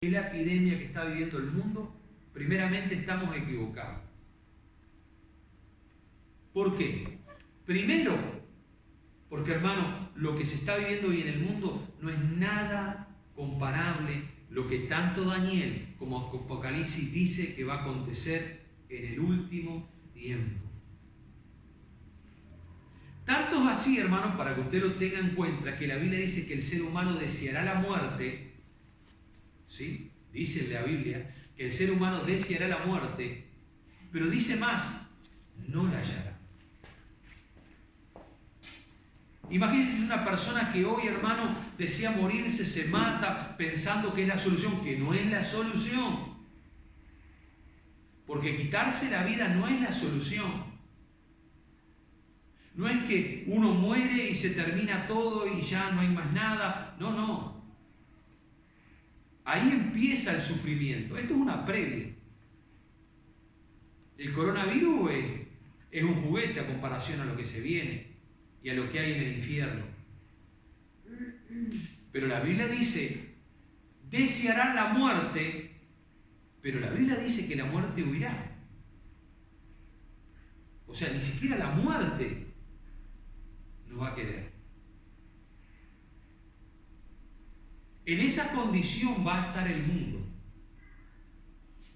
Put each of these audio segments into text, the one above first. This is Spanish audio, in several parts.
es la epidemia que está viviendo el mundo, primeramente estamos equivocados. ¿Por qué? Primero, porque hermano, lo que se está viviendo hoy en el mundo no es nada comparable lo que tanto Daniel como Apocalipsis dice que va a acontecer en el último tiempo. Tanto es así, hermano, para que usted lo tenga en cuenta, que la Biblia dice que el ser humano deseará la muerte, ¿sí? Dice en la Biblia que el ser humano deseará la muerte, pero dice más, no la hallará. Imagínense una persona que hoy, hermano, desea morirse, se mata pensando que es la solución, que no es la solución. Porque quitarse la vida no es la solución. No es que uno muere y se termina todo y ya no hay más nada. No, no. Ahí empieza el sufrimiento. Esto es una previa. El coronavirus es un juguete a comparación a lo que se viene y a lo que hay en el infierno. Pero la Biblia dice, desearán la muerte, pero la Biblia dice que la muerte huirá. O sea, ni siquiera la muerte nos va a querer. En esa condición va a estar el mundo.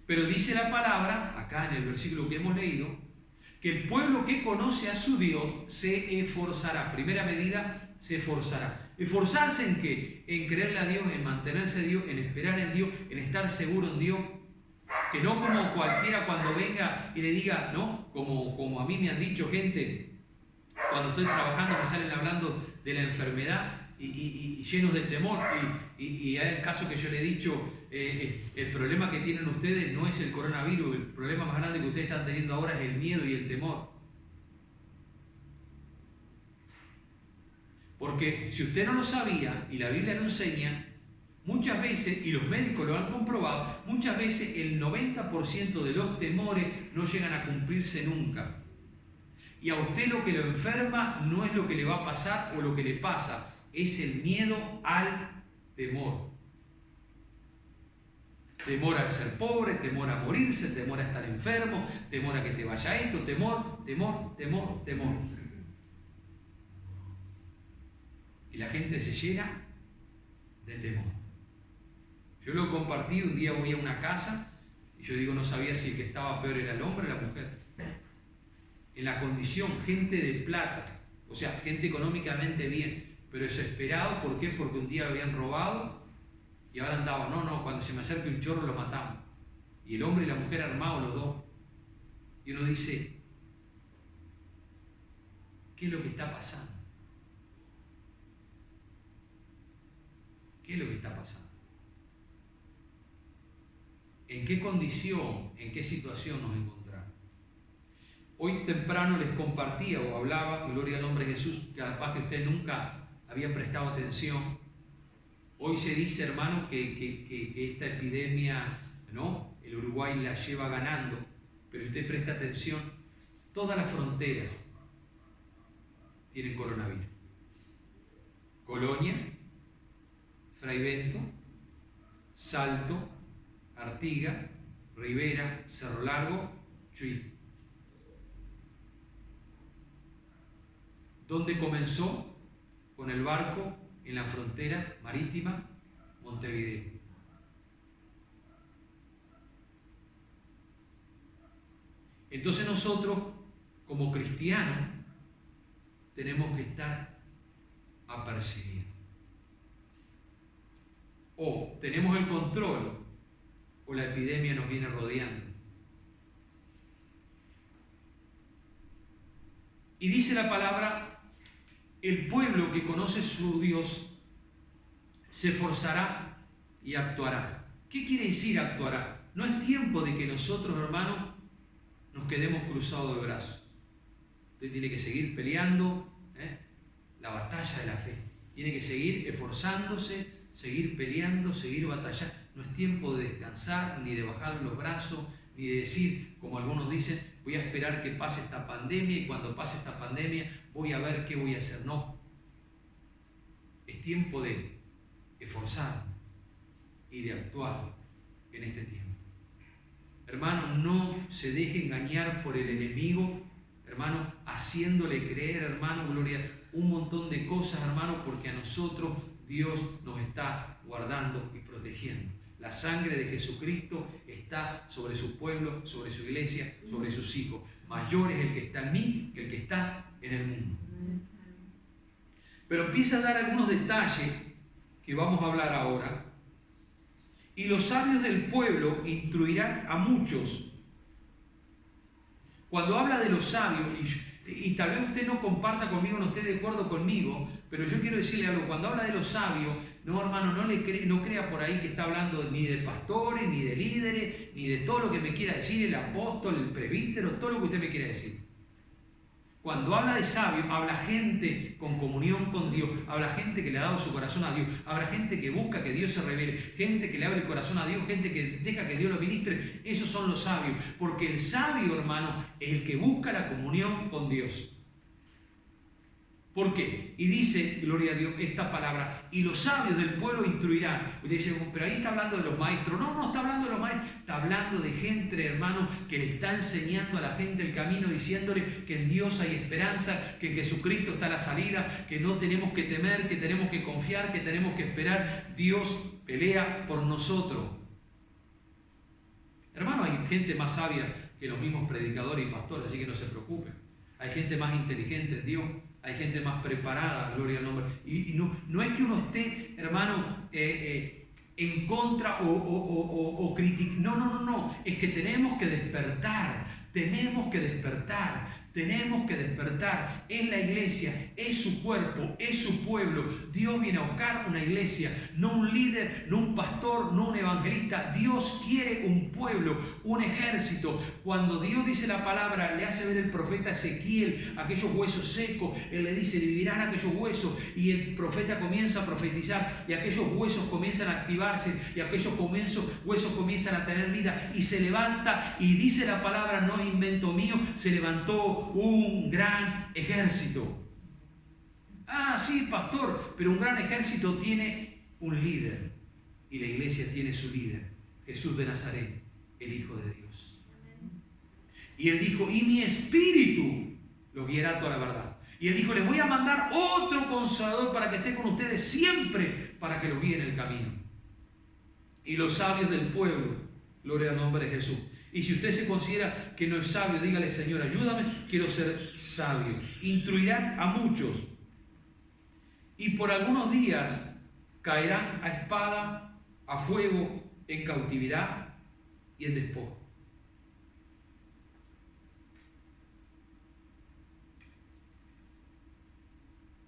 Pero dice la palabra, acá en el versículo que hemos leído, que el pueblo que conoce a su Dios se esforzará. Primera medida, se esforzará. ¿Esforzarse en qué? En creerle a Dios, en mantenerse en Dios, en esperar en Dios, en estar seguro en Dios. Que no como cualquiera cuando venga y le diga, ¿no? Como a mí me han dicho gente, cuando estoy trabajando me salen hablando de la enfermedad y llenos de temor. Y hay el caso que yo le he dicho, el problema que tienen ustedes no es el coronavirus, el problema más grande que ustedes están teniendo ahora es el miedo y el temor. Porque si usted no lo sabía, y la Biblia lo enseña, muchas veces, y los médicos lo han comprobado, muchas veces el 90% de los temores no llegan a cumplirse nunca. Y a usted lo que lo enferma no es lo que le va a pasar o lo que le pasa, es el miedo al temor. Temor al ser pobre, temor a morirse, temor a estar enfermo, temor a que te vaya esto, temor, temor, temor, temor. Y la gente se llena de temor. Yo lo he compartido, un día voy a una casa y yo digo, no sabía si el que estaba peor era el hombre o la mujer. En la condición, gente de plata, o sea, gente económicamente bien, pero desesperado. ¿Por qué? Porque un día habían robado y ahora andaban, no, cuando se me acerque un chorro lo matamos. Y el hombre y la mujer armados los dos. Y uno dice, ¿qué es lo que está pasando? ¿Qué es lo que está pasando? ¿En qué condición, en qué situación nos encontramos? Hoy temprano les compartía o hablaba, gloria al nombre de Jesús, que capaz que usted nunca había prestado atención. Hoy se dice, hermano, que esta epidemia, ¿no? El Uruguay la lleva ganando, pero usted presta atención, todas las fronteras tienen coronavirus. Colonia, Fraivento, Salto, Artigas, Rivera, Cerro Largo, Chuy. ¿Dónde comenzó? Con el barco en la frontera marítima Montevideo. Entonces nosotros, como cristianos, tenemos que estar apercibidos. O tenemos el control, o la epidemia nos viene rodeando. Y dice la palabra, el pueblo que conoce su Dios se esforzará y actuará. ¿Qué quiere decir actuará? No es tiempo de que nosotros, hermanos, nos quedemos cruzados de brazos. Usted tiene que seguir peleando la batalla de la fe. Tiene que seguir esforzándose, seguir peleando, seguir batallando. No es tiempo de descansar, ni de bajar los brazos, ni de decir, como algunos dicen, voy a esperar que pase esta pandemia y cuando pase esta pandemia voy a ver qué voy a hacer. No. Es tiempo de esforzar y de actuar en este tiempo. Hermano, no se deje engañar por el enemigo, hermano, haciéndole creer, hermano, gloria, un montón de cosas, hermano, porque a nosotros Dios nos está guardando y protegiendo. La sangre de Jesucristo está sobre su pueblo, sobre su iglesia, sobre sus hijos. Mayor es el que está en mí que el que está en el mundo. Pero empieza a dar algunos detalles que vamos a hablar ahora. Y los sabios del pueblo instruirán a muchos. Cuando habla de los sabios, y tal vez usted no comparta conmigo, no esté de acuerdo conmigo, pero yo quiero decirle algo. Cuando habla de los sabios, no, hermano, no crea por ahí que está hablando ni de pastores, ni de líderes, ni de todo lo que me quiera decir el apóstol, el presbítero, todo lo que usted me quiera decir. Cuando habla de sabio, habla gente con comunión con Dios, habla gente que le ha dado su corazón a Dios, habla gente que busca que Dios se revele, gente que le abre el corazón a Dios, gente que deja que Dios lo ministre. Esos son los sabios, porque el sabio, hermano, es el que busca la comunión con Dios. ¿Por qué? Y dice, gloria a Dios, esta palabra, y los sabios del pueblo instruirán. Usted dice, pero ahí está hablando de los maestros. No está hablando de los maestros, está hablando de gente, hermano, que le está enseñando a la gente el camino, diciéndole que en Dios hay esperanza, que en Jesucristo está la salida, que no tenemos que temer, que tenemos que confiar, que tenemos que esperar. Dios pelea por nosotros. Hermano, hay gente más sabia que los mismos predicadores y pastores, así que no se preocupen. Hay gente más inteligente en Dios. Hay gente más preparada, gloria al nombre. Y no es que uno esté, hermano, en contra o criticar. No. Es que tenemos que despertar. Tenemos que despertar. Es la iglesia, es su cuerpo, es su pueblo. Dios viene a buscar una iglesia, no un líder, no un pastor, no un evangelista. Dios quiere un pueblo, un ejército. Cuando Dios dice la palabra, le hace ver el profeta Ezequiel aquellos huesos secos. Él le dice, vivirán aquellos huesos. Y el profeta comienza a profetizar y aquellos huesos comienzan a activarse y aquellos huesos comienzan a tener vida. Y se levanta y dice la palabra, no es invento mío, se levantó un gran ejército. Ah, sí, pastor, pero un gran ejército tiene un líder y la iglesia tiene su líder, Jesús de Nazaret, el Hijo de Dios. Y él dijo, y mi espíritu los guiará a toda la verdad. Y él dijo, les voy a mandar otro consolador para que esté con ustedes siempre, para que los guíe en el camino. Y los sabios del pueblo, gloria al nombre de Jesús. Y si usted se considera que no es sabio, dígale, Señor, ayúdame, quiero ser sabio. Instruirán a muchos. Y por algunos días caerán a espada, a fuego, en cautividad y en despojo.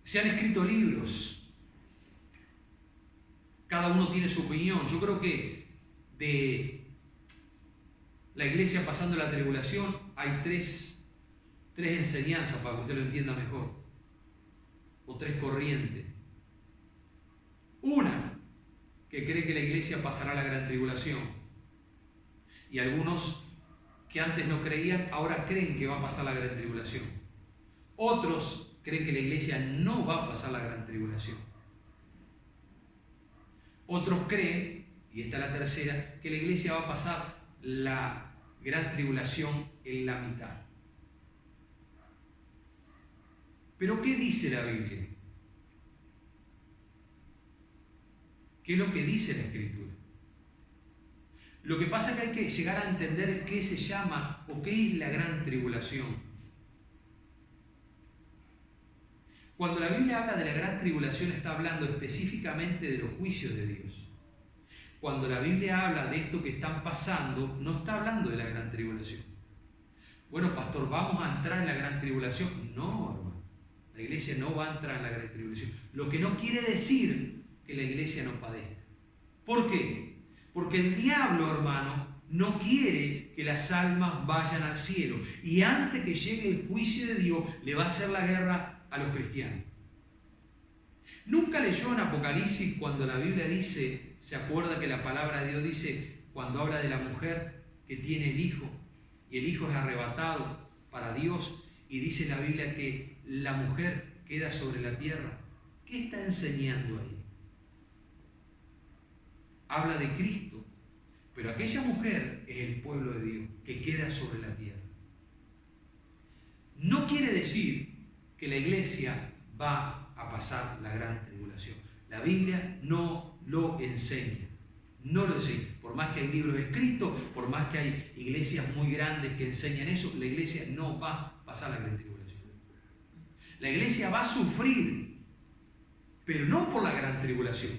Se han escrito libros. Cada uno tiene su opinión. Yo creo que de la iglesia pasando la tribulación hay tres enseñanzas para que usted lo entienda mejor, o tres corrientes. Una, que cree que la iglesia pasará la gran tribulación, y algunos que antes no creían ahora creen que va a pasar la gran tribulación. Otros creen que la iglesia no va a pasar la gran tribulación. Otros creen, y esta es la tercera, que la iglesia va a pasar la gran tribulación en la mitad. Pero ¿qué dice la Biblia? ¿Qué es lo que dice la Escritura? Lo que pasa es que hay que llegar a entender qué se llama o qué es la gran tribulación. Cuando la Biblia habla de la gran tribulación, está hablando específicamente de los juicios de Dios. Cuando la Biblia habla de esto que están pasando, no está hablando de la gran tribulación. Bueno, pastor, ¿vamos a entrar en la gran tribulación? No, hermano. La iglesia no va a entrar en la gran tribulación. Lo que no quiere decir que la iglesia no padezca. ¿Por qué? Porque el diablo, hermano, no quiere que las almas vayan al cielo. Y antes que llegue el juicio de Dios, le va a hacer la guerra a los cristianos. ¿Nunca leyó en Apocalipsis cuando la Biblia dice, se acuerda que la palabra de Dios dice, cuando habla de la mujer que tiene el hijo, y el hijo es arrebatado para Dios, y dice la Biblia que la mujer queda sobre la tierra? ¿Qué está enseñando ahí? habla de Cristo, pero aquella mujer es el pueblo de Dios que queda sobre la tierra. No quiere decir que la iglesia va a pasar la gran tribulación. La Biblia no lo enseña. No lo enseña. Por más que hay libros escritos, por más que hay iglesias muy grandes que enseñan eso, la iglesia no va a pasar la gran tribulación. La iglesia va a sufrir, pero no por la gran tribulación,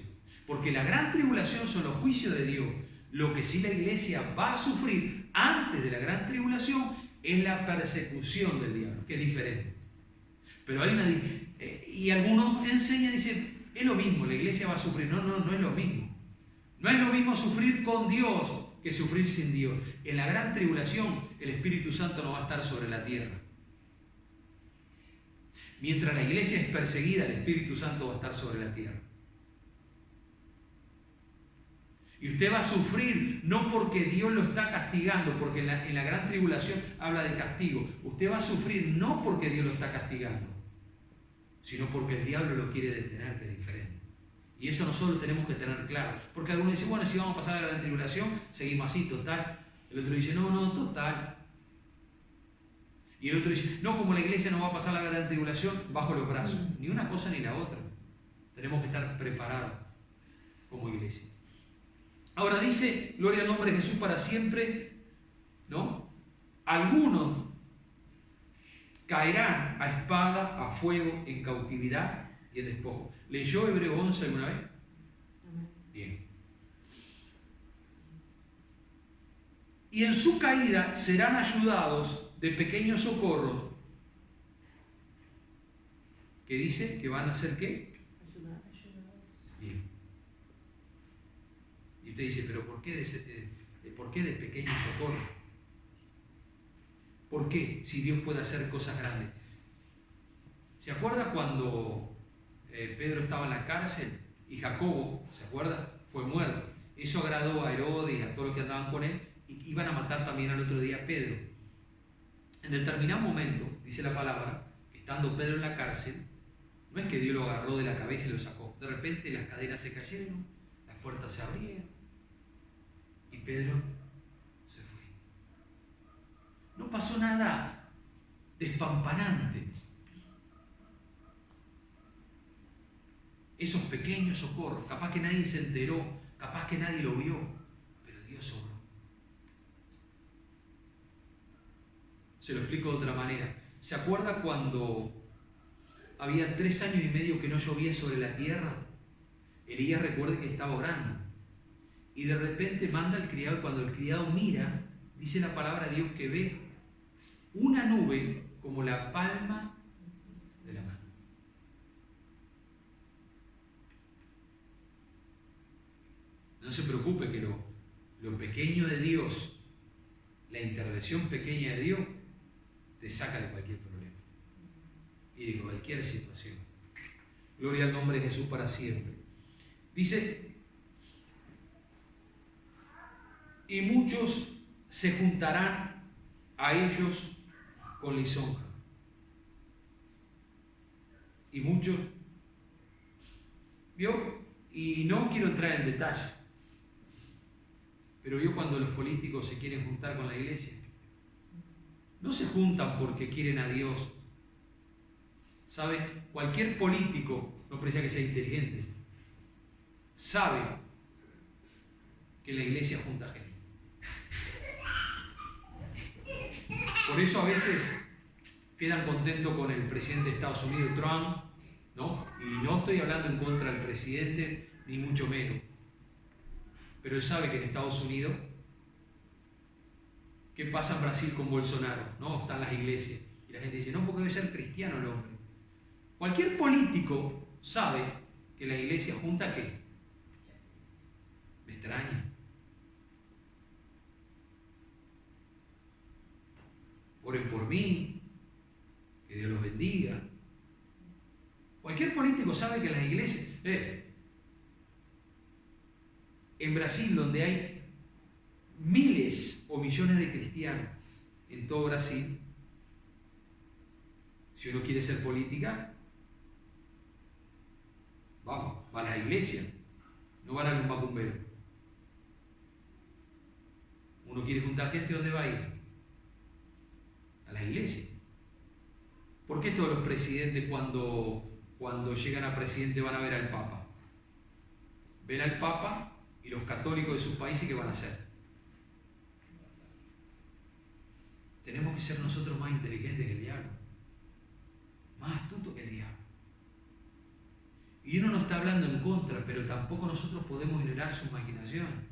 porque la gran tribulación son los juicios de Dios. Lo que sí la iglesia va a sufrir antes de la gran tribulación es la persecución del diablo, que es diferente. Pero hay una... y algunos enseñan y dicen, es lo mismo, la iglesia va a sufrir. No es lo mismo. No es lo mismo sufrir con Dios que sufrir sin Dios. En la gran tribulación el Espíritu Santo no va a estar sobre la tierra. Mientras la iglesia es perseguida, el Espíritu Santo va a estar sobre la tierra. Y usted va a sufrir no porque Dios lo está castigando, porque en la gran tribulación habla del castigo. Usted va a sufrir no porque Dios lo está castigando, sino porque el diablo lo quiere detener, que es diferente. Y eso nosotros tenemos que tener claro. Porque algunos dicen, bueno, si vamos a pasar la gran tribulación, seguimos así, total. El otro dice, no, total. Y el otro dice, no, como la iglesia no va a pasar la gran tribulación, bajo los brazos. Ni una cosa ni la otra. Tenemos que estar preparados como iglesia. Ahora dice, gloria al nombre de Jesús para siempre, ¿no? Algunos caerán a espada, a fuego, en cautividad y en despojo. ¿Leyó Hebreo 11 alguna vez? Bien. Y en su caída serán ayudados de pequeños socorros. ¿Qué dice? ¿Que van a hacer qué? Ayudados. Bien. Y usted dice, ¿pero por qué de pequeños socorros? ¿Por qué? Si Dios puede hacer cosas grandes. ¿Se acuerda cuando Pedro estaba en la cárcel y Jacobo, ¿se acuerda? Fue muerto. Eso agradó a Herodes y a todos los que andaban con él y iban a matar también al otro día a Pedro. En determinado momento, dice la palabra, que estando Pedro en la cárcel, no es que Dios lo agarró de la cabeza y lo sacó. De repente las cadenas se cayeron, las puertas se abrieron y Pedro se fue. No pasó nada despampanante. Esos pequeños socorros, capaz que nadie se enteró, capaz que nadie lo vio, pero Dios obró. Se lo explico de otra manera. ¿Se acuerda cuando había 3 años y medio que no llovía sobre la tierra? Elías, recuerde que estaba orando. Y de repente manda al criado, y cuando el criado mira, dice la palabra de Dios que ve una nube como la palma de la mano. No se preocupe que lo pequeño de Dios, la intervención pequeña de Dios, te saca de cualquier problema y de cualquier situación. Gloria al nombre de Jesús para siempre. Dice, y muchos se juntarán a ellos con lisonja. Y muchos, ¿vio? Y no quiero entrar en detalle, pero vio cuando los políticos se quieren juntar con la iglesia. No se juntan porque quieren a Dios. ¿Sabe? Cualquier político, no precisa que sea inteligente, sabe que la iglesia junta gente. Por eso a veces quedan contentos con el presidente de Estados Unidos, Trump, ¿no? Y no estoy hablando en contra del presidente, ni mucho menos. Pero él sabe que en Estados Unidos, ¿qué pasa en Brasil con Bolsonaro? ¿No? Están las iglesias. Y la gente dice, no, porque debe ser cristiano el hombre. Cualquier político sabe que la iglesia junta ¿qué? Me extraña. Oren por mí, que Dios los bendiga. Cualquier político sabe que las iglesias... en Brasil, donde hay miles o millones de cristianos en todo Brasil, si uno quiere ser política, vamos, va a la iglesia, no van a los macumberos. Uno quiere juntar gente, ¿dónde va a ir? A la iglesia. ¿Por qué todos los presidentes cuando llegan a presidente van a ver al Papa? Ven al Papa y los católicos de sus países, ¿qué van a hacer? Tenemos que ser nosotros más inteligentes que el diablo, más astutos que el diablo. Y uno no está hablando en contra, pero tampoco nosotros podemos ignorar su maquinación.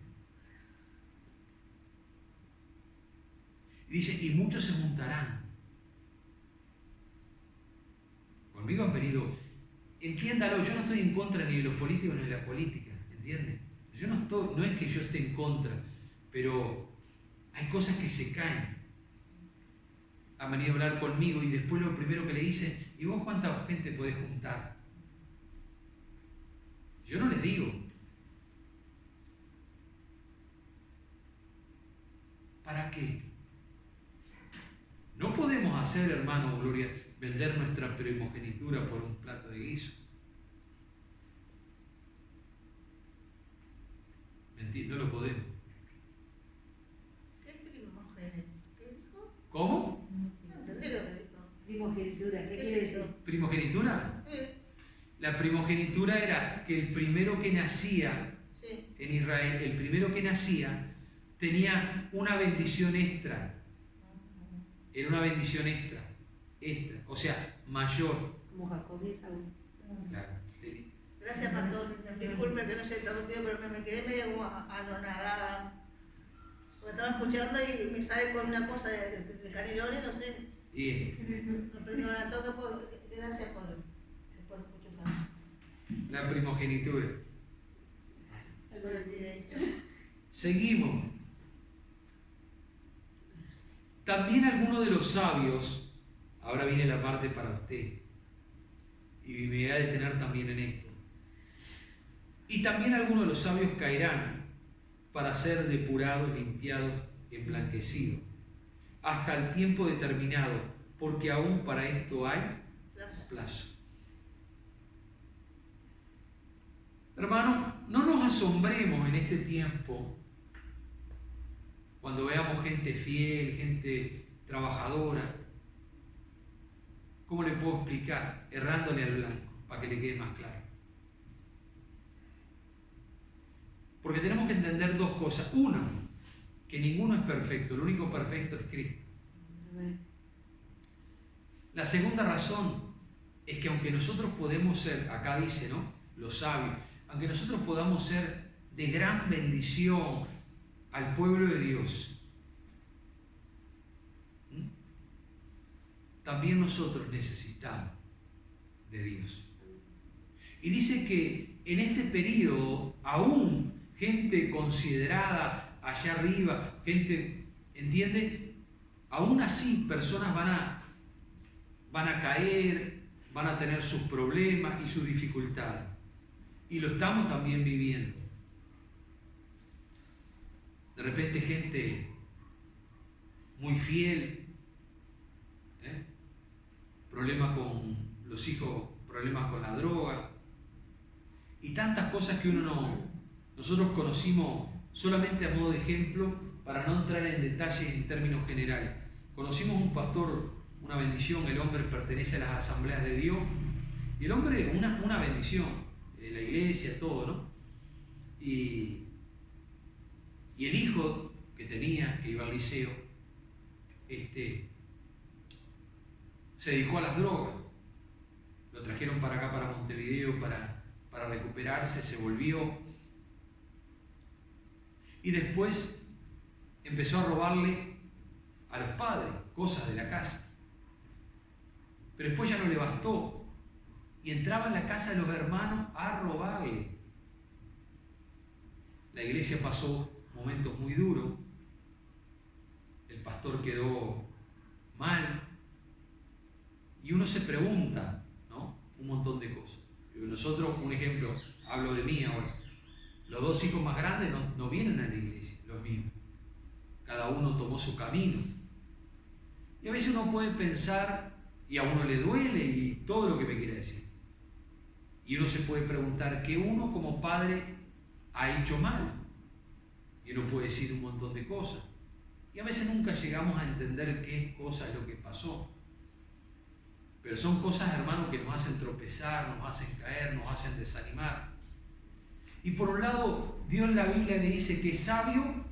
Y dice, y muchos se juntarán. Conmigo han venido, entiéndalo, yo no estoy en contra ni de los políticos ni de la política, ¿entienden? Yo no es que yo esté en contra, pero hay cosas que se caen. Han venido a hablar conmigo y después lo primero que le dicen, ¿y vos cuánta gente podés juntar? Yo no les digo. ¿Para qué? No podemos hacer, hermano Gloria, vender nuestra primogenitura por un plato de guiso. Mentira, no lo podemos. ¿Qué es primogénito? ¿Qué dijo? ¿Cómo? No entendí lo que dijo. Primogenitura, ¿Qué es eso? ¿Primogenitura? Sí. La primogenitura era que el primero que nacía Sí. en Israel, el primero que nacía, tenía una bendición extra. Era una bendición extra. O sea, mayor. Como Jacob y Saúl. Claro. Gracias, pastor. Disculpe que no se haya interrumpido, pero me quedé medio como anonadada. Porque estaba escuchando y me sale con una cosa de Canelones, no sé. No prendo la toca, gracias por escuchar. La primogenitura. Por el videito. Seguimos. También algunos de los sabios, ahora viene la parte para usted, y me voy a detener también en esto. Y también algunos de los sabios caerán para ser depurados, limpiados, emblanquecidos, hasta el tiempo determinado, porque aún para esto hay plazo. Hermanos, no nos asombremos en este tiempo cuando veamos gente fiel, gente trabajadora. ¿Cómo le puedo explicar? Errándole al blanco, para que le quede más claro. Porque tenemos que entender dos cosas. Uno, que ninguno es perfecto, lo único perfecto es Cristo. La segunda razón es que aunque nosotros podemos ser, acá dice, ¿no?, los sabios, aunque nosotros podamos ser de gran bendición al pueblo de Dios, también nosotros necesitamos de Dios. Y dice que en este periodo, aún gente considerada allá arriba, gente, ¿entiende? Aún así personas van a caer, van a tener sus problemas y sus dificultades. Y lo estamos también viviendo. De repente gente muy fiel, problemas con los hijos, problemas con la droga y tantas cosas que nosotros conocimos solamente a modo de ejemplo para no entrar en detalles en términos generales. Conocimos un pastor, una bendición, el hombre pertenece a las asambleas de Dios y el hombre una bendición, la iglesia, todo, ¿no? Y el hijo que tenía, que iba al liceo, se dedicó a las drogas. Lo trajeron para acá, para Montevideo, para recuperarse, se volvió. Y después empezó a robarle a los padres cosas de la casa. Pero después ya no le bastó. Y entraba en la casa de los hermanos a robarle. La iglesia pasó momentos muy duros. El pastor quedó mal. Y uno se pregunta, ¿no?, un montón de cosas. Nosotros, un ejemplo, hablo de mí ahora. Los dos hijos más grandes no vienen a la iglesia, los míos. Cada uno tomó su camino. Y a veces uno puede pensar, y a uno le duele, y todo lo que me quiera decir. Y uno se puede preguntar, ¿qué uno como padre ha hecho mal? Y uno puede decir un montón de cosas. Y a veces nunca llegamos a entender qué cosa es lo que pasó. Pero son cosas, hermanos, que nos hacen tropezar, nos hacen caer, nos hacen desanimar. Y por un lado, Dios en la Biblia le dice que es sabio,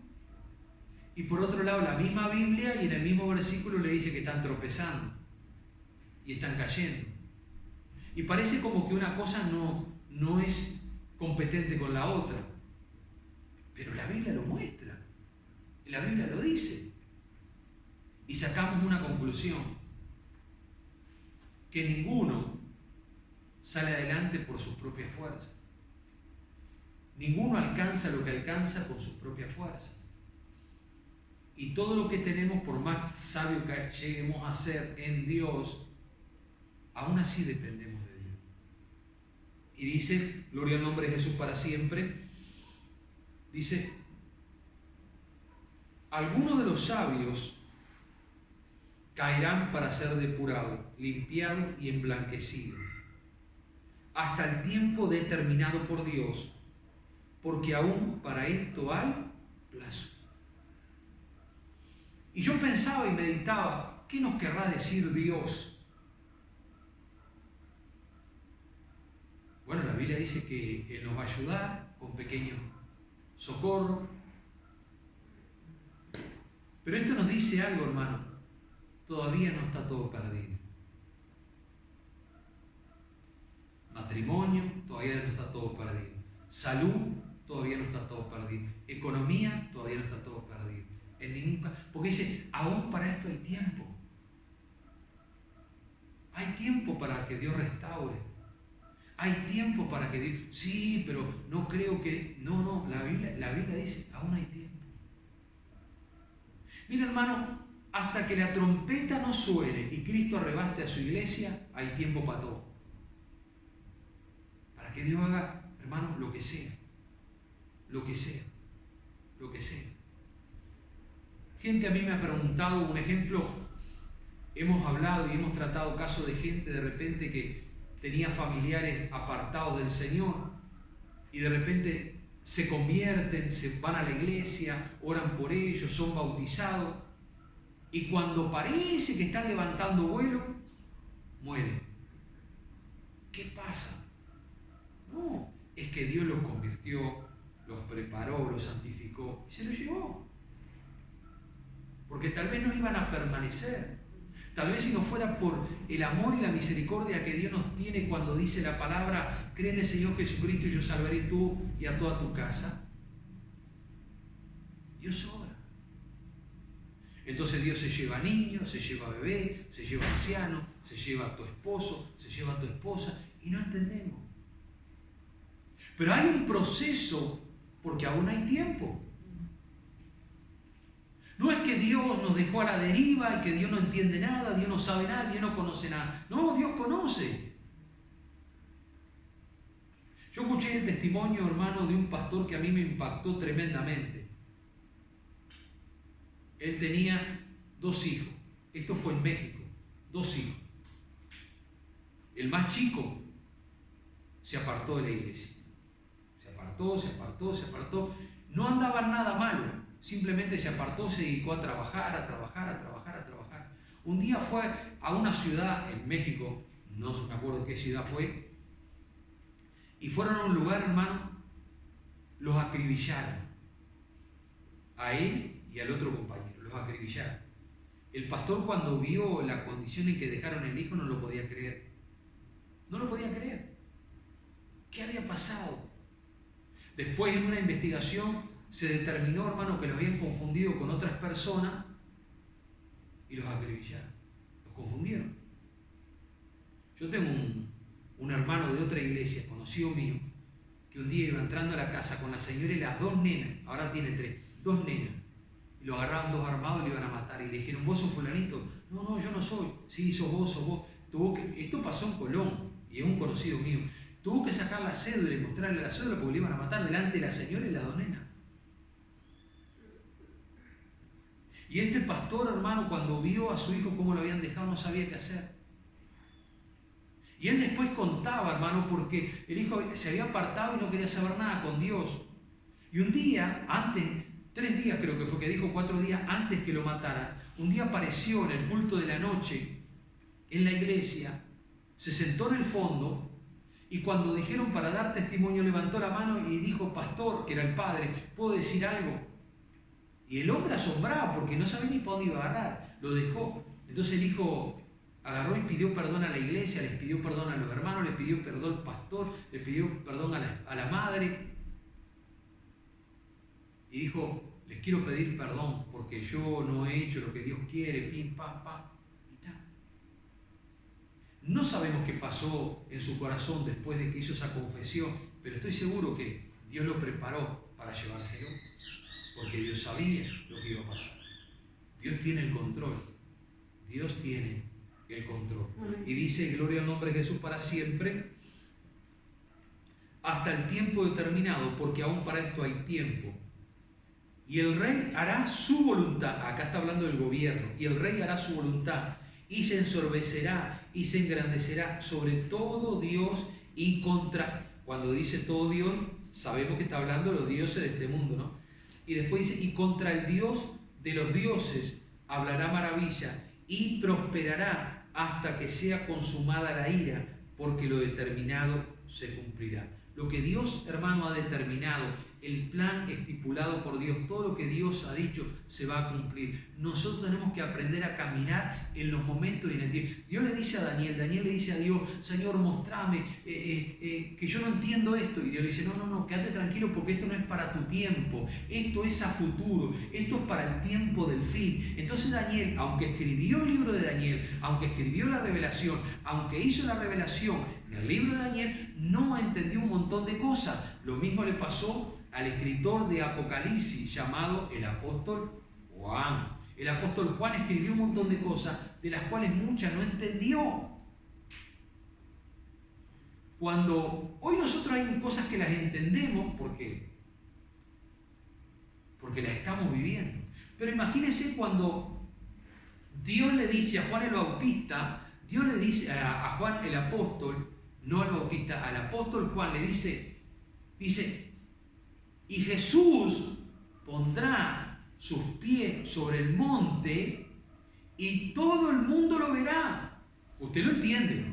y por otro lado, la misma Biblia y en el mismo versículo le dice que están tropezando y están cayendo. Y parece como que una cosa no es competente con la otra. Pero la Biblia lo muestra. La Biblia lo dice. Y sacamos una conclusión. Que ninguno sale adelante por sus propias fuerzas. Ninguno alcanza lo que alcanza con sus propias fuerzas. Y todo lo que tenemos, por más sabio que lleguemos a ser en Dios, aún así dependemos de Dios. Y dice, gloria al nombre de Jesús para siempre, dice, algunos de los sabios caerán para ser depurados, limpiados y emblanquecidos, hasta el tiempo determinado por Dios, porque aún para esto hay plazo. Y yo pensaba y meditaba, ¿qué nos querrá decir Dios? Bueno, la Biblia dice que Él nos va a ayudar con pequeños socorros. Pero esto nos dice algo, hermano. Todavía no está todo perdido. Matrimonio, todavía no está todo perdido. Salud, todavía no está todo perdido. Economía, todavía no está todo perdido. Porque dice, aún para esto hay tiempo. Hay tiempo para que Dios restaure. Hay tiempo para que Dios... Sí, pero no creo que... No, la Biblia dice, aún hay tiempo. Mira, hermano, hasta que la trompeta no suene y Cristo arrebaste a su iglesia, hay tiempo para todo. Para que Dios haga, hermano, lo que sea. Lo que sea. Lo que sea. Gente a mí me ha preguntado, un ejemplo, hemos hablado y hemos tratado casos de gente de repente que tenía familiares apartados del Señor y de repente se convierten, se van a la iglesia, oran por ellos, son bautizados y cuando parece que están levantando vuelo, mueren. ¿Qué pasa? No, es que Dios los convirtió, los preparó, los santificó y se los llevó. Porque tal vez no iban a permanecer. Tal vez si no fuera por el amor y la misericordia que Dios nos tiene cuando dice la palabra, cree en el Señor Jesucristo y yo salvaré tú y a toda tu casa. Dios obra. Entonces Dios se lleva a niños, se lleva a bebé, se lleva a ancianos, se lleva a tu esposo, se lleva a tu esposa y no entendemos. Pero hay un proceso porque aún hay tiempo. No es que Dios nos dejó a la deriva y que Dios no entiende nada, Dios no sabe nada, Dios no conoce nada. No, Dios conoce. Yo escuché el testimonio, hermano, de un pastor que a mí me impactó tremendamente. Él tenía 2 hijos. Esto fue en México. 2 hijos. El más chico se apartó de la iglesia. Se apartó. No andaba nada malo. Simplemente se apartó, se dedicó a trabajar. Un día fue a una ciudad en México, no me acuerdo qué ciudad fue, y fueron a un lugar, hermano, los acribillaron. A él y al otro compañero, los acribillaron. El pastor cuando vio la condición en que dejaron el hijo no lo podía creer. No lo podía creer. ¿Qué había pasado? Después en una investigación se determinó, hermano, que los habían confundido con otras personas y los acribillaron, los confundieron. Yo tengo un hermano de otra iglesia, conocido mío, que un día iba entrando a la casa con la señora y las 2 nenas, ahora tiene 3, 2 nenas, y lo agarraban 2 armados y lo iban a matar, y le dijeron, ¿vos sos fulanito? No, yo no soy. Sí, sos vos. Esto pasó en Colón, y es un conocido mío. Tuvo que sacar la cédula y mostrarle la cédula porque le iban a matar delante de la señora y las 2 nenas. Y este pastor, hermano, cuando vio a su hijo cómo lo habían dejado, no sabía qué hacer. Y él después contaba, hermano, porque el hijo se había apartado y no quería saber nada con Dios. Y un día, antes 3 días creo que fue, que dijo 4 días antes que lo mataran, un día apareció en el culto de la noche en la iglesia, se sentó en el fondo y cuando dijeron para dar testimonio levantó la mano y dijo: pastor, que era el padre, ¿puedo decir algo? Y el hombre asombrado porque no sabía ni para dónde iba a agarrar, lo dejó. Entonces el hijo agarró y pidió perdón a la iglesia, les pidió perdón a los hermanos, les pidió perdón al pastor, les pidió perdón a la madre. Y dijo: les quiero pedir perdón porque yo no he hecho lo que Dios quiere, pim, pam, pam, y tal. No sabemos qué pasó en su corazón después de que hizo esa confesión, pero estoy seguro que Dios lo preparó para llevárselo, porque Dios sabía lo que iba a pasar. Dios tiene el control. Dios tiene el control. Y dice: gloria al nombre de Jesús para siempre, hasta el tiempo determinado, porque aún para esto hay tiempo. Y el rey hará su voluntad. Acá está hablando del gobierno. Y el rey hará su voluntad y se ensorbecerá y se engrandecerá sobre todo Dios y contra... Cuando dice todo Dios, sabemos que está hablando de los dioses de este mundo, ¿no? Y después dice: y contra el Dios de los dioses hablará maravilla y prosperará hasta que sea consumada la ira, porque lo determinado se cumplirá. Lo que Dios, hermano, ha determinado, el plan estipulado por Dios, todo lo que Dios ha dicho se va a cumplir. Nosotros tenemos que aprender a caminar en los momentos y en el tiempo. Dios le dice a Daniel le dice a Dios: Señor, mostrame que yo no entiendo esto. Y Dios le dice: no, quédate tranquilo, porque esto no es para tu tiempo, esto es a futuro, esto es para el tiempo del fin. Entonces Daniel, aunque escribió el libro de Daniel, aunque escribió la revelación, aunque hizo la revelación en el libro de Daniel, no entendió un montón de cosas. Lo mismo le pasó al escritor de Apocalipsis llamado el apóstol Juan. El apóstol Juan escribió un montón de cosas de las cuales muchas no entendió. Cuando hoy nosotros hay cosas que las entendemos porque las estamos viviendo. Pero imagínense cuando Dios le dice a Juan el Bautista, Dios le dice a Juan el apóstol, no al Bautista, al apóstol Juan le dice, y Jesús pondrá sus pies sobre el monte y todo el mundo lo verá. Usted lo entiende.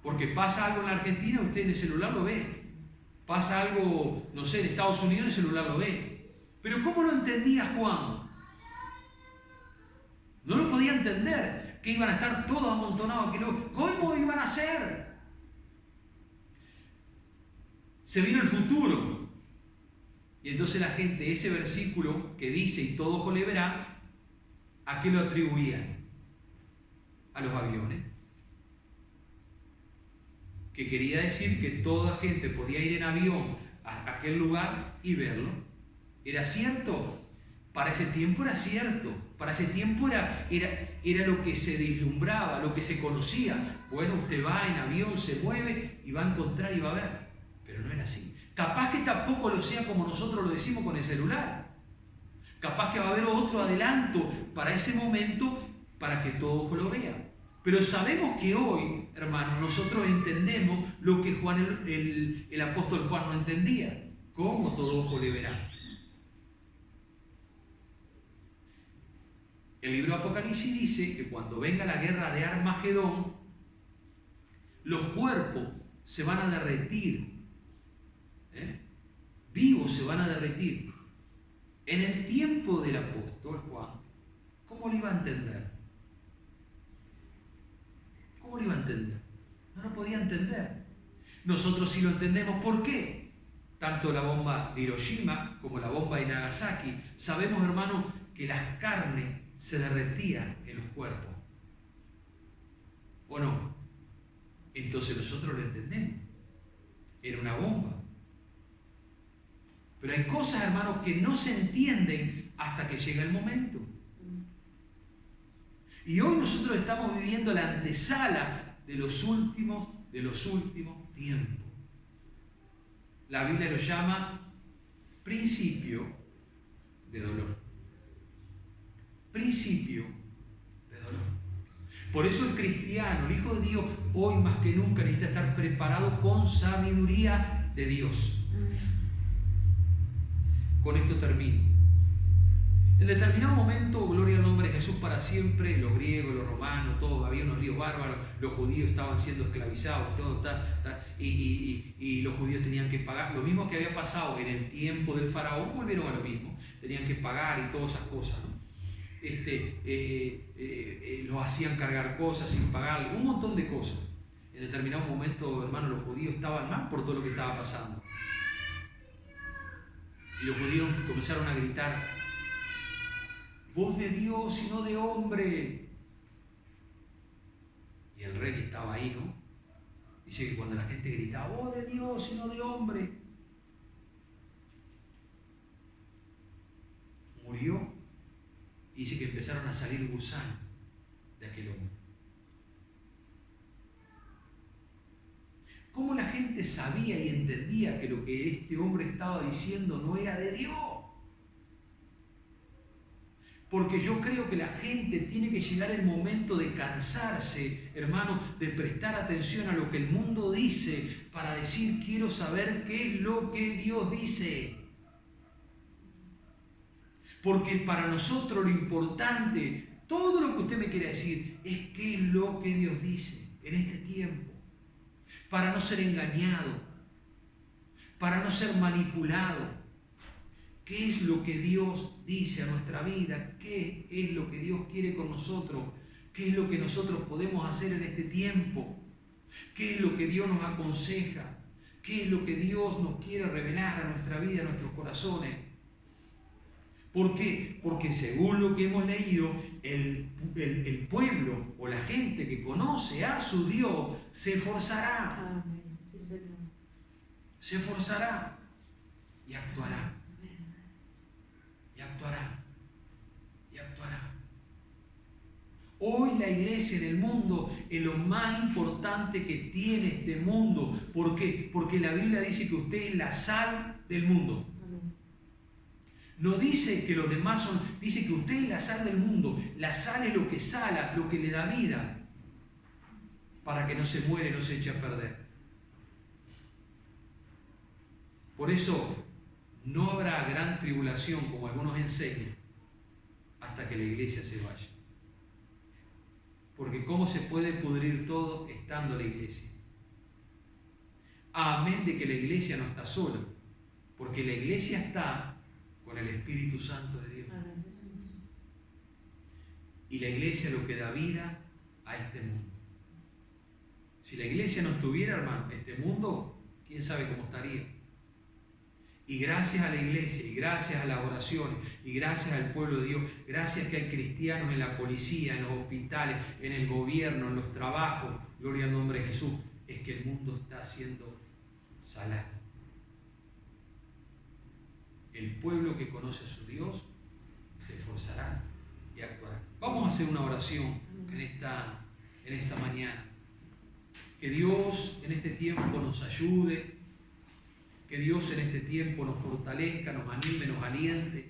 Porque pasa algo en la Argentina, usted en el celular lo ve. Pasa algo, no sé, en Estados Unidos, en el celular lo ve. Pero ¿cómo lo entendía Juan? No lo podía entender, que iban a estar todos amontonados. ¿Cómo iban a ser? Se vino el futuro. Y entonces la gente, ese versículo que dice: y todo ojo le verá, ¿a qué lo atribuían? A los aviones. Que quería decir que toda gente podía ir en avión a aquel lugar y verlo. ¿Era cierto? Para ese tiempo era cierto. Para ese tiempo era lo que se vislumbraba, lo que se conocía. Bueno, usted va en avión, se mueve y va a encontrar y va a ver. Pero no era así. Capaz que tampoco lo sea como nosotros lo decimos con el celular. Capaz que va a haber otro adelanto para ese momento para que todo ojo lo vea. Pero sabemos que hoy, hermanos, nosotros entendemos lo que el apóstol Juan no entendía. ¿Cómo todo ojo le verá? El libro de Apocalipsis dice que cuando venga la guerra de Armagedón, los cuerpos se van a derretir. Vivos se van a derretir. En el tiempo del apóstol Juan, ¿cómo lo iba a entender? ¿Cómo lo iba a entender? No lo podía entender. Nosotros sí lo entendemos. ¿Por qué? Tanto la bomba de Hiroshima como la bomba de Nagasaki, sabemos, hermanos, que las carnes se derretían en los cuerpos. ¿O no? Entonces nosotros lo entendemos. Era una bomba. Pero hay cosas, hermanos, que no se entienden hasta que llega el momento. Y hoy nosotros estamos viviendo la antesala de los últimos tiempos. La Biblia lo llama principio de dolor. Principio de dolor. Por eso el cristiano, el Hijo de Dios, hoy más que nunca necesita estar preparado con sabiduría de Dios. Con esto termino. En determinado momento, gloria al nombre de Jesús para siempre, los griegos, los romanos, todos, había unos líos bárbaros, los judíos estaban siendo esclavizados, todo, y los judíos tenían que pagar. Lo mismo que había pasado en el tiempo del faraón, volvieron a lo mismo, tenían que pagar y todas esas cosas, ¿no? Los hacían cargar cosas sin pagar, un montón de cosas. En determinado momento, hermano, los judíos estaban mal por todo lo que estaba pasando. Y los judíos comenzaron a gritar: voz de Dios y no de hombre. Y el rey que estaba ahí, ¿no? Dice que cuando la gente gritaba, voz de Dios y no de hombre, murió. Y dice que empezaron a salir gusanos de aquel hombre. ¿Cómo la gente sabía y entendía que lo que este hombre estaba diciendo no era de Dios? Porque yo creo que la gente tiene que llegar el momento de cansarse, hermano, de prestar atención a lo que el mundo dice para decir, quiero saber qué es lo que Dios dice. Porque para nosotros lo importante, todo lo que usted me quiere decir, es qué es lo que Dios dice en este tiempo. Para no ser engañado, para no ser manipulado. ¿Qué es lo que Dios dice a nuestra vida? ¿Qué es lo que Dios quiere con nosotros? ¿Qué es lo que nosotros podemos hacer en este tiempo? ¿Qué es lo que Dios nos aconseja? ¿Qué es lo que Dios nos quiere revelar a nuestra vida, a nuestros corazones? ¿Por qué? Porque según lo que hemos leído, el pueblo o la gente que conoce a su Dios se esforzará. Se esforzará y actuará. Y actuará. Y actuará. Hoy la iglesia en el mundo es lo más importante que tiene este mundo. ¿Por qué? Porque la Biblia dice que usted es la sal del mundo. No dice que los demás son, dice que usted es la sal del mundo. La sal es lo que sala, lo que le da vida, para que no se muere, no se eche a perder. Por eso no habrá gran tribulación, como algunos enseñan, hasta que la iglesia se vaya. Porque ¿cómo se puede pudrir todo estando la iglesia? Amén de que la iglesia no está sola, porque la iglesia está con el Espíritu Santo de Dios. Y la iglesia es lo que da vida a este mundo. Si la iglesia no estuviera, hermano, este mundo, quién sabe cómo estaría. Y gracias a la iglesia, y gracias a las oraciones, y gracias al pueblo de Dios, gracias que hay cristianos en la policía, en los hospitales, en el gobierno, en los trabajos, gloria al nombre de Jesús, es que el mundo está siendo salado. El pueblo que conoce a su Dios se esforzará y actuará. Vamos a hacer una oración en esta mañana. Que Dios en este tiempo nos ayude, que Dios en este tiempo nos fortalezca, nos anime, nos aliente,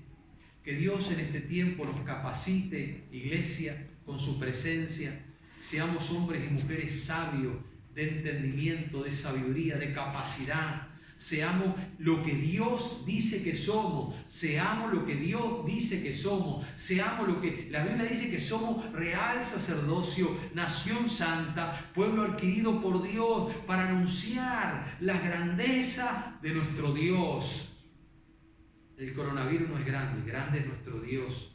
que Dios en este tiempo nos capacite, iglesia, con su presencia, seamos hombres y mujeres sabios, de entendimiento, de sabiduría, de capacidad. Seamos lo que Dios dice que somos, seamos lo que Dios dice que somos, seamos lo que la Biblia dice que somos: real sacerdocio, nación santa, pueblo adquirido por Dios, para anunciar la grandeza de nuestro Dios. El coronavirus no es grande, grande es nuestro Dios.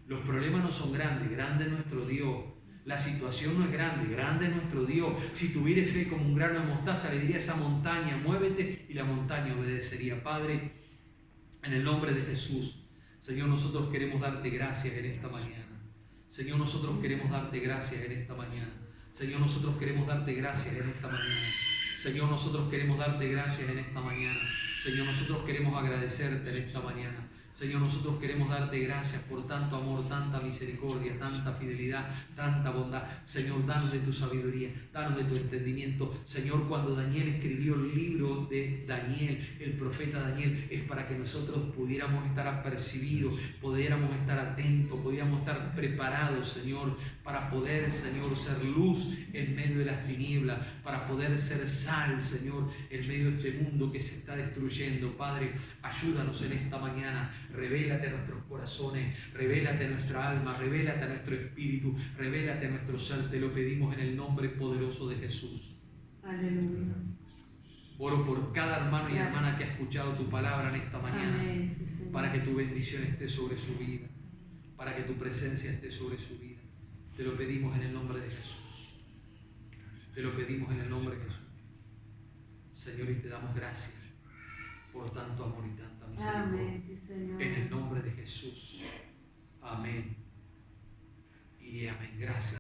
Los problemas no son grandes, grande es nuestro Dios. La situación no es grande, grande es nuestro Dios. Si tuvieras fe como un grano de mostaza, le diría a esa montaña, muévete, y la montaña obedecería. Padre, en el nombre de Jesús, Señor, nosotros queremos darte gracias en esta mañana. Señor, nosotros queremos darte gracias en esta mañana. Señor, nosotros queremos darte gracias en esta mañana. Señor, nosotros queremos darte gracias en esta mañana. Señor, nosotros queremos agradecerte en esta mañana. Señor, nosotros queremos darte gracias por tanto amor, tanta misericordia, tanta fidelidad, tanta bondad. Señor, danos de tu sabiduría, danos de tu entendimiento. Señor, cuando Daniel escribió el libro de Daniel, el profeta Daniel, es para que nosotros pudiéramos estar apercibidos, pudiéramos estar atentos, pudiéramos estar preparados, Señor, para poder, Señor, ser luz en medio de las tinieblas, para poder ser sal, Señor, en medio de este mundo que se está destruyendo. Padre, ayúdanos en esta mañana. Revélate a nuestros corazones, revélate a nuestra alma, revélate a nuestro espíritu, revélate a nuestro ser. Te lo pedimos en el nombre poderoso de Jesús. Aleluya. Oro por cada hermano y hermana que ha escuchado tu palabra en esta mañana. Amén, sí, Señor. Para que tu bendición esté sobre su vida, para que tu presencia esté sobre su vida. Te lo pedimos en el nombre de Jesús. Te lo pedimos en el nombre de Jesús. Señor, y te damos gracias por tanto amor y tanta misericordia. Amén, sí, Señor. En el nombre de Jesús. Amén. Y amén. Gracias.